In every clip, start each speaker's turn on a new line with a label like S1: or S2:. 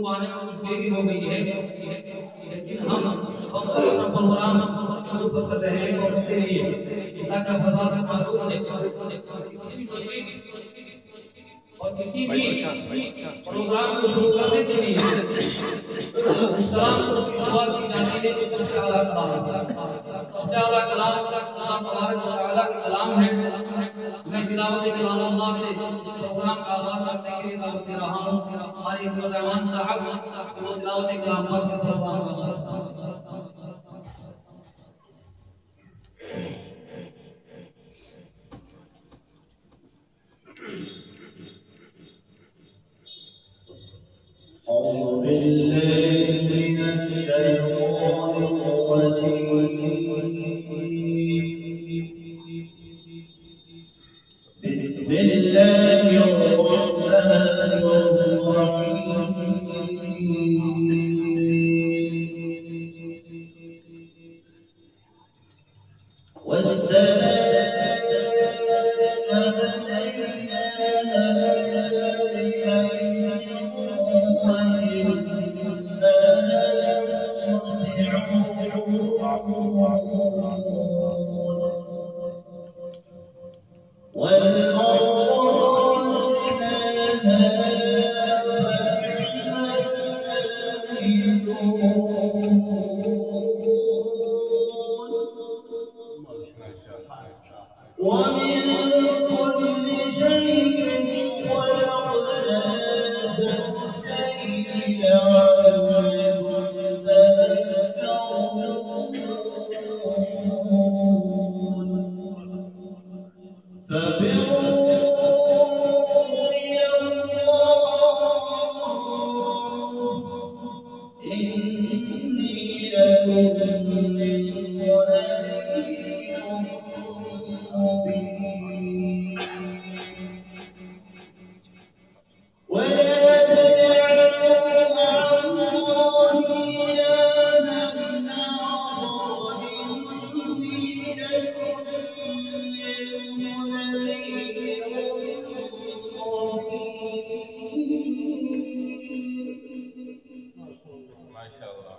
S1: को आने में कुछ देरी हो गई है, लेकिन हम अपना प्रोग्राम शुरू कर रहे हैं और उसके लिए ताकि फरमान मालूम है और किसी भी प्रोग्राम को शुरू करने के लिए कलाम को शुरुआत की जाती है जो सबसे आला कलाम है। सबसे आला कलाम अल्लाह तबारक व तआला का कलाम है। मैं तिलावत कलाम अल्लाह से प्रोग्राम का आगाज करने के लिए दावत दे रहा हूँ। हमारे रहमान साहब वो तिलावत कलाम से प्रोग्राम
S2: أعوذ بالله من الشيطان الرجيم. بسم الله الرحمن الرحيم. والسماء ومن كل شيء خلقنا زوجين لعلكم تذكرون. ففروا إلى الله إني لكم منه نذير مبين. ولا تجعلوا مع الله إلها آخر إني لكم منه نذير مبين. ما شاء الله.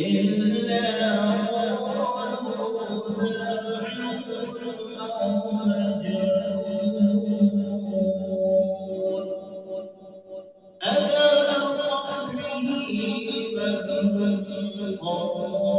S2: إلا قالوا سنفعل أو مجنون أتواصوا به من الله